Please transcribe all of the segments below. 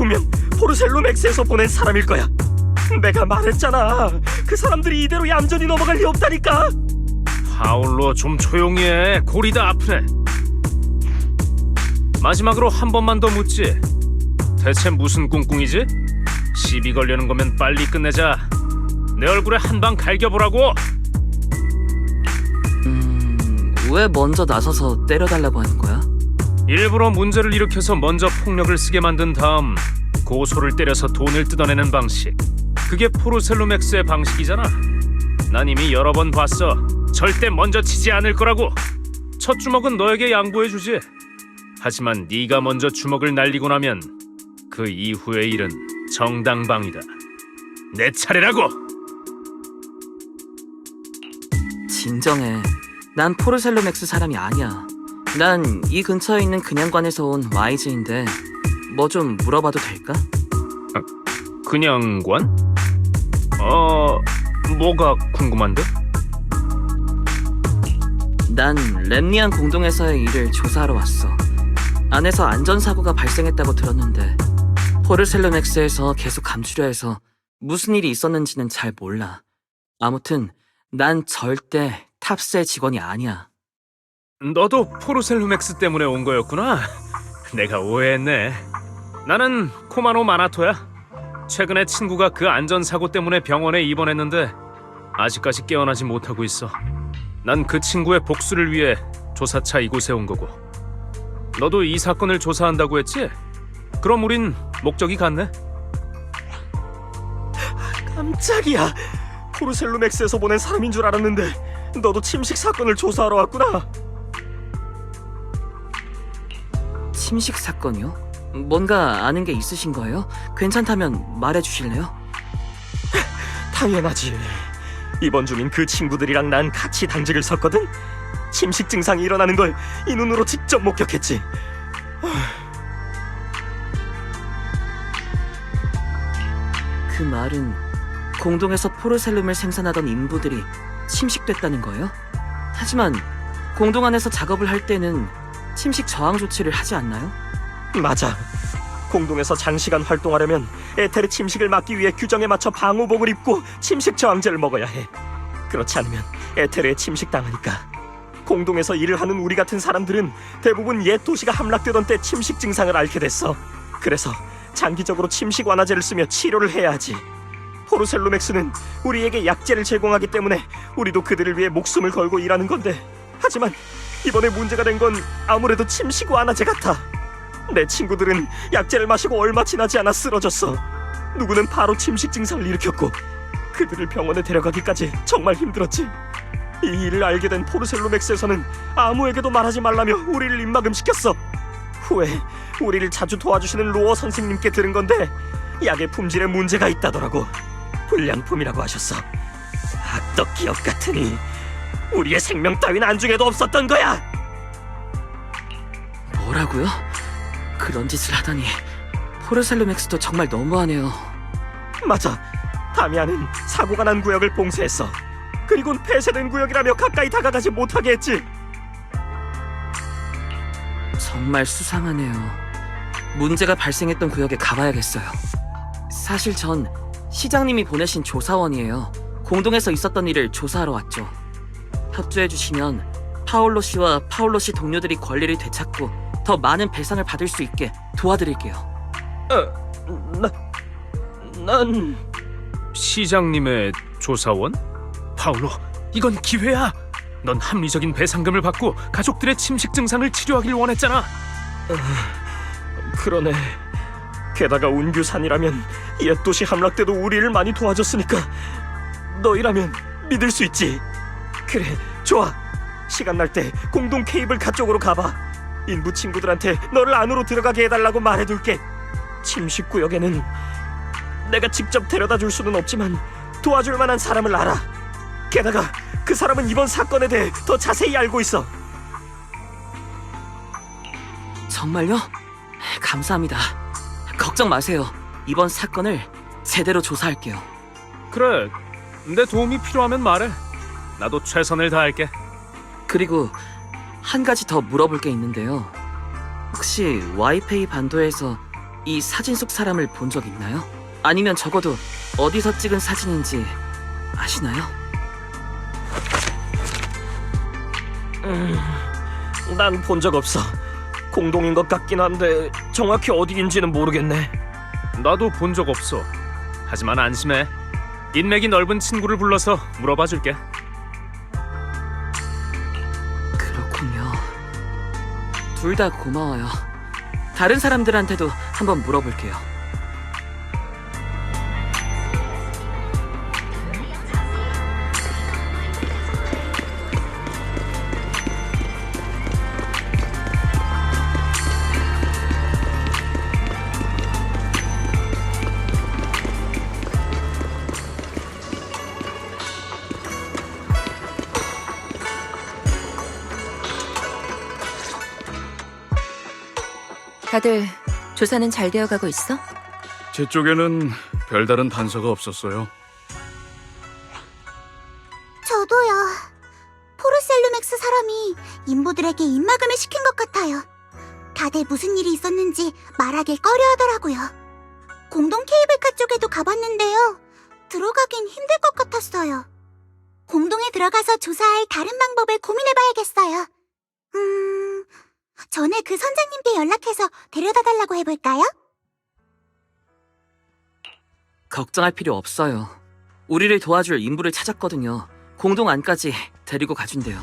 분명 포르셀로 맥스에서 보낸 사람일 거야. 내가 말했잖아. 그 사람들이 이대로 얌전히 넘어갈 리 없다니까. 파울로 좀 조용히 해. 골이 다 아프네. 마지막으로 한 번만 더 묻지. 대체 무슨 꿍꿍이지? 시비 걸려는 거면 빨리 끝내자. 내 얼굴에 한 방 갈겨보라고. 왜 먼저 나서서 때려달라고 하는 거야? 일부러 문제를 일으켜서 먼저 폭력을 쓰게 만든 다음 고소를 때려서 돈을 뜯어내는 방식. 그게 포르셀로 맥스의 방식이잖아. 난 이미 여러 번 봤어. 절대 먼저 치지 않을 거라고. 첫 주먹은 너에게 양보해주지. 하지만 네가 먼저 주먹을 날리고 나면 그 이후의 일은 정당방위다. 내 차례라고. 진정해. 난 포르셀로 맥스 사람이 아니야. 난 이 근처에 있는 그냥관에서 온 YG인데 뭐 좀 물어봐도 될까? 그냥관? 뭐가 궁금한데? 난 렘니안 공동회사의 일을 조사하러 왔어. 안에서 안전사고가 발생했다고 들었는데 포르셀로 맥스에서 계속 감추려 해서 무슨 일이 있었는지는 잘 몰라. 아무튼 난 절대 탑스의 직원이 아니야. 너도 포르셀로 맥스 때문에 온 거였구나. 내가 오해했네. 나는 코마노 마나토야. 최근에 친구가 그 안전사고 때문에 병원에 입원했는데 아직까지 깨어나지 못하고 있어. 난 그 친구의 복수를 위해 조사차 이곳에 온 거고. 너도 이 사건을 조사한다고 했지? 그럼 우린 목적이 같네. 깜짝이야. 포르셀로 맥스에서 보낸 사람인 줄 알았는데 너도 침식 사건을 조사하러 왔구나. 침식 사건이요? 뭔가 아는 게 있으신 거예요? 괜찮다면 말해주실래요? 당연하지. 입원 중인 그 친구들이랑 난 같이 당직을 섰거든. 침식 증상이 일어나는 걸 이 눈으로 직접 목격했지. 그 말은 공동에서 포르셀룸을 생산하던 인부들이 침식됐다는 거예요? 하지만 공동 안에서 작업을 할 때는 침식 저항 조치를 하지 않나요? 맞아. 공동에서 장시간 활동하려면 에테르 침식을 막기 위해 규정에 맞춰 방호복을 입고 침식 저항제를 먹어야 해. 그렇지 않으면 에테르에 침식당하니까. 공동에서 일을 하는 우리 같은 사람들은 대부분 옛 도시가 함락되던 때 침식 증상을 앓게 됐어. 그래서 장기적으로 침식 완화제를 쓰며 치료를 해야 하지. 포르셀로 맥스는 우리에게 약제를 제공하기 때문에 우리도 그들을 위해 목숨을 걸고 일하는 건데, 하지만 이번에 문제가 된 건 아무래도 침식 완화제 같아. 내 친구들은 약제를 마시고 얼마 지나지 않아 쓰러졌어. 누구는 바로 침식 증상을 일으켰고 그들을 병원에 데려가기까지 정말 힘들었지. 이 일을 알게 된 포르셀로 맥스에서는 아무에게도 말하지 말라며 우리를 입막음시켰어. 후에 우리를 자주 도와주시는 로어 선생님께 들은 건데 약의 품질에 문제가 있다더라고. 불량품이라고 하셨어. 악덕 기업 같으니 우리의 생명 따윈 안중에도 없었던 거야. 뭐라고요? 그런 짓을 하다니 포르셀로 맥스도 정말 너무하네요. 맞아. 다미안은 사고가 난 구역을 봉쇄했어. 그리곤 폐쇄된 구역이라며 가까이 다가가지 못하게 했지. 정말 수상하네요. 문제가 발생했던 구역에 가봐야겠어요. 사실 전 시장님이 보내신 조사원이에요. 공동에서 있었던 일을 조사하러 왔죠. 협조해주시면 파올로 씨와 파올로 씨 동료들이 권리를 되찾고 더 많은 배상을 받을 수 있게 도와드릴게요. 난... 시장님의 조사원? 파울로, 이건 기회야. 넌 합리적인 배상금을 받고 가족들의 침식 증상을 치료하길 원했잖아. 그러네. 게다가 운규산이라면 옛 도시 함락 때도 우리를 많이 도와줬으니까 너희라면 믿을 수 있지. 그래, 좋아. 시간 날 때 공동 케이블카 쪽으로 가봐. 인부 친구들한테 너를 안으로 들어가게 해달라고 말해둘게. 침식 구역에는 내가 직접 데려다 줄 수는 없지만 도와줄 만한 사람을 알아. 게다가 그 사람은 이번 사건에 대해 더 자세히 알고 있어. 정말요? 감사합니다. 걱정 마세요. 이번 사건을 제대로 조사할게요. 그래, 내 도움이 필요하면 말해. 나도 최선을 다할게. 그리고 한 가지 더 물어볼 게 있는데요. 혹시 와이페이 반도에서 이 사진 속 사람을 본 적 있나요? 아니면 적어도 어디서 찍은 사진인지 아시나요? 난 본 적 없어. 공동인 것 같긴 한데 정확히 어디인지는 모르겠네. 나도 본 적 없어. 하지만 안심해. 인맥이 넓은 친구를 불러서 물어봐 줄게. 그렇군요. 둘 다 고마워요. 다른 사람들한테도 한번 물어볼게요. 다들 조사는 잘 되어가고 있어? 제 쪽에는 별다른 단서가 없었어요. 저도요. 포르셀루맥스 사람이 인부들에게 입막음을 시킨 것 같아요. 다들 무슨 일이 있었는지 말하길 꺼려하더라고요. 공동 케이블카 쪽에도 가봤는데요. 들어가긴 힘들 것 같았어요. 공동에 들어가서 조사할 다른 방법을 고민해봐야겠어요. 전에 그 선장님께 연락해서 데려다달라고 해볼까요? 걱정할 필요 없어요. 우리를 도와줄 인부를 찾았거든요. 공동 안까지 데리고 가준대요.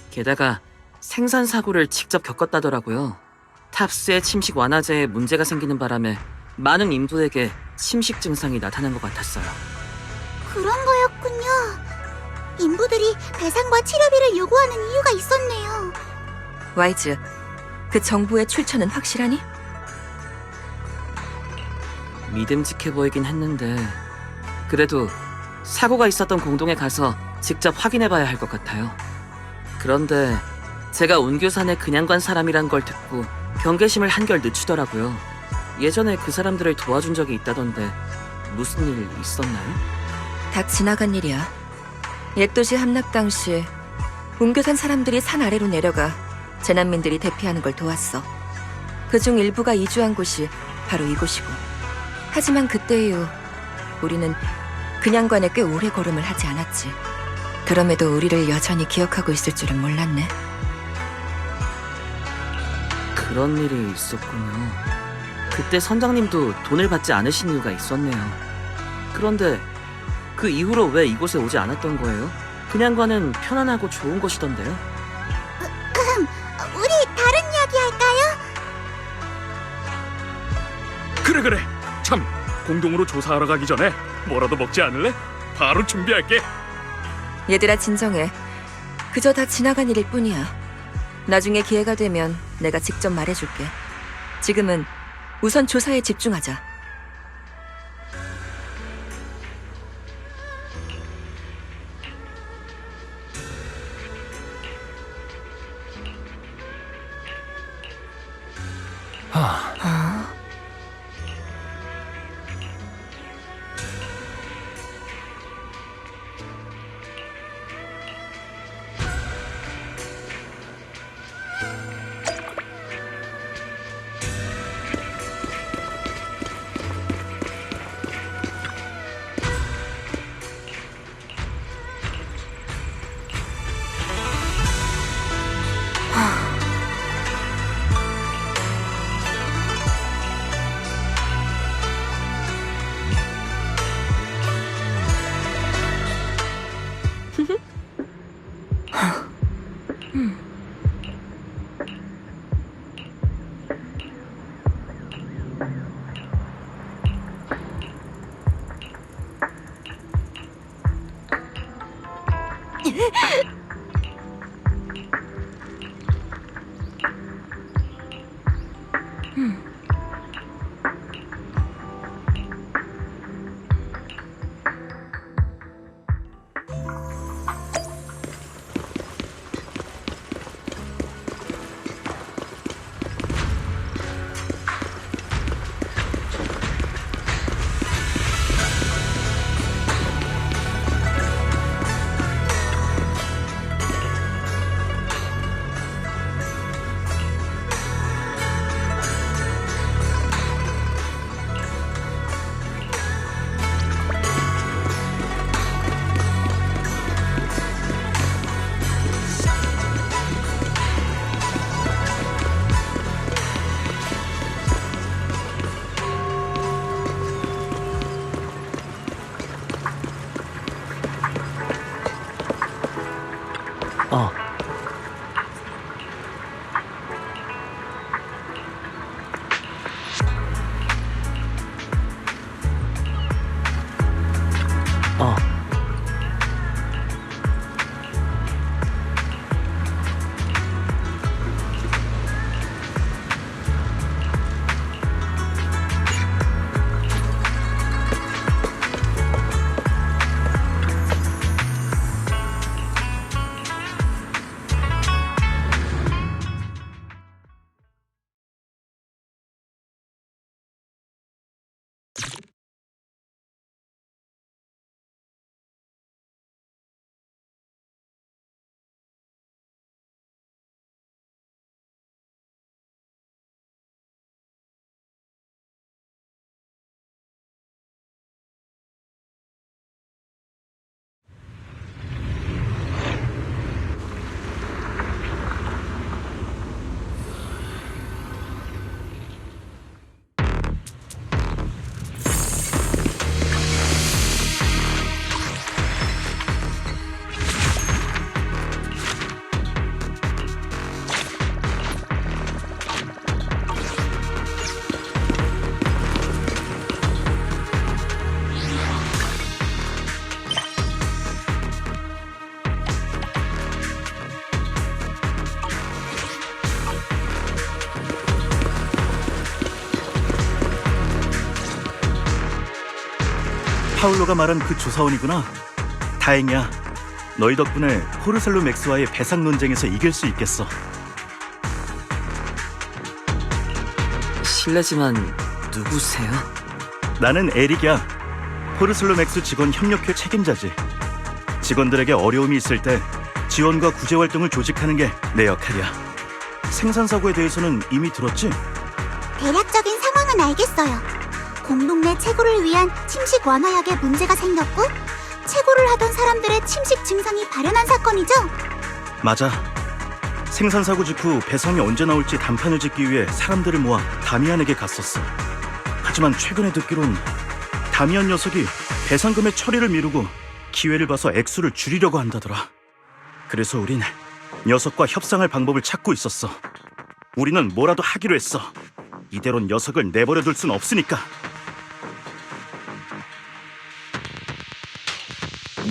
게다가 생산 사고를 직접 겪었다더라고요. 탑스의 침식 완화제에 문제가 생기는 바람에 많은 인부에게 침식 증상이 나타난 것 같았어요. 그런 거였군요. 인부들이 배상과 치료비를 요구하는 이유가 있었네요. 와이즈, 그 정보의 출처는 확실하니? 믿음직해 보이긴 했는데 그래도 사고가 있었던 공동에 가서 직접 확인해봐야 할 것 같아요. 그런데 제가 운교산에 그냥 간 사람이란 걸 듣고 경계심을 한결 늦추더라고요. 예전에 그 사람들을 도와준 적이 있다던데 무슨 일 있었나요? 다 지나간 일이야. 옛 도시 함락 당시 운교산 사람들이 산 아래로 내려가 재난민들이 대피하는 걸 도왔어. 그중 일부가 이주한 곳이 바로 이곳이고. 하지만 그때 이후 우리는 그냥관에 꽤 오래 걸음을 하지 않았지. 그럼에도 우리를 여전히 기억하고 있을 줄은 몰랐네. 그런 일이 있었군요. 그때 선장님도 돈을 받지 않으신 이유가 있었네요. 그런데 그 이후로 왜 이곳에 오지 않았던 거예요? 그냥관은 편안하고 좋은 곳이던데요. 우리 다른 이야기 할까요? 그래. 참, 공동으로 조사하러 가기 전에 뭐라도 먹지 않을래? 바로 준비할게. 얘들아 진정해. 그저 다 지나간 일일 뿐이야. 나중에 기회가 되면 내가 직접 말해줄게. 지금은 우선 조사에 집중하자. 파울로가 말한 그 조사원이구나. 다행이야. 너희 덕분에 포르셀로 맥스와의 배상 논쟁에서 이길 수 있겠어. 실례지만 누구세요? 나는 에릭이야. 포르셀로 맥스 직원 협력회 책임자지. 직원들에게 어려움이 있을 때 지원과 구제 활동을 조직하는 게 내 역할이야. 생산 사고에 대해서는 이미 들었지? 대략적인 상황은 알겠어요. 공동 내 채굴을 위한 침식 완화약에 문제가 생겼고 채굴을 하던 사람들의 침식 증상이 발현한 사건이죠? 맞아. 생산 사고 직후 배상이 언제 나올지 단판을 짓기 위해 사람들을 모아 다미안에게 갔었어. 하지만 최근에 듣기론 다미안 녀석이 배상금의 처리를 미루고 기회를 봐서 액수를 줄이려고 한다더라. 그래서 우린 녀석과 협상할 방법을 찾고 있었어. 우리는 뭐라도 하기로 했어. 이대로 녀석을 내버려둘 순 없으니까.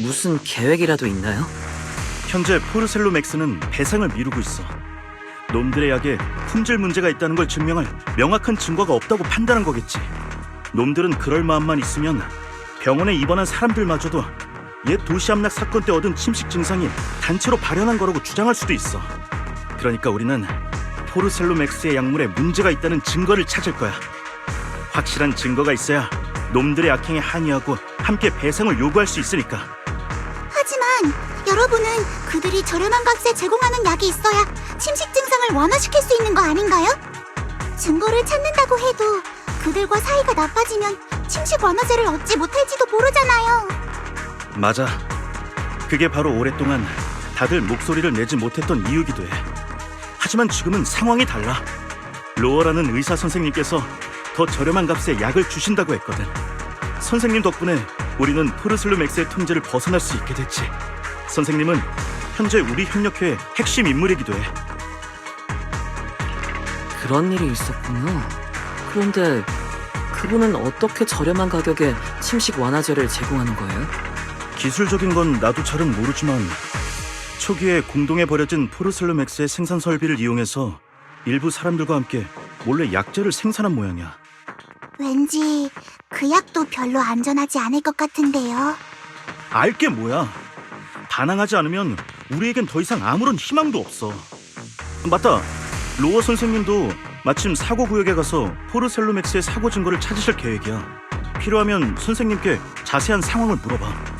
무슨 계획이라도 있나요? 현재 포르셀로 맥스는 배상을 미루고 있어. 놈들의 약에 품질 문제가 있다는 걸 증명할 명확한 증거가 없다고 판단한 거겠지. 놈들은 그럴 마음만 있으면 병원에 입원한 사람들마저도 옛 도시 함락 사건 때 얻은 침식 증상이 단체로 발현한 거라고 주장할 수도 있어. 그러니까 우리는 포르셀로 맥스의 약물에 문제가 있다는 증거를 찾을 거야. 확실한 증거가 있어야 놈들의 악행에 항의하고 함께 배상을 요구할 수 있으니까. 하지만 여러분은 그들이 저렴한 값에 제공하는 약이 있어야 침식 증상을 완화시킬 수 있는 거 아닌가요? 증거를 찾는다고 해도 그들과 사이가 나빠지면 침식 완화제를 얻지 못할지도 모르잖아요. 맞아. 그게 바로 오랫동안 다들 목소리를 내지 못했던 이유기도 해. 하지만 지금은 상황이 달라. 로어라는 의사 선생님께서 더 저렴한 값에 약을 주신다고 했거든. 선생님 덕분에 우리는 포르셀로 맥스의 통제를 벗어날 수 있게 됐지. 선생님은 현재 우리 협력회의 핵심 인물이기도 해. 그런 일이 있었군요. 그런데 그분은 어떻게 저렴한 가격에 침식 완화제를 제공하는 거예요? 기술적인 건 나도 잘은 모르지만 초기에 공동에 버려진 포르셀로 맥스의 생산 설비를 이용해서 일부 사람들과 함께 몰래 약재를 생산한 모양이야. 왠지 그 약도 별로 안전하지 않을 것 같은데요. 알게 뭐야. 반항하지 않으면 우리에겐 더 이상 아무런 희망도 없어. 맞다. 로어 선생님도 마침 사고 구역에 가서 포르셀로 맥스의 사고 증거를 찾으실 계획이야. 필요하면 선생님께 자세한 상황을 물어봐.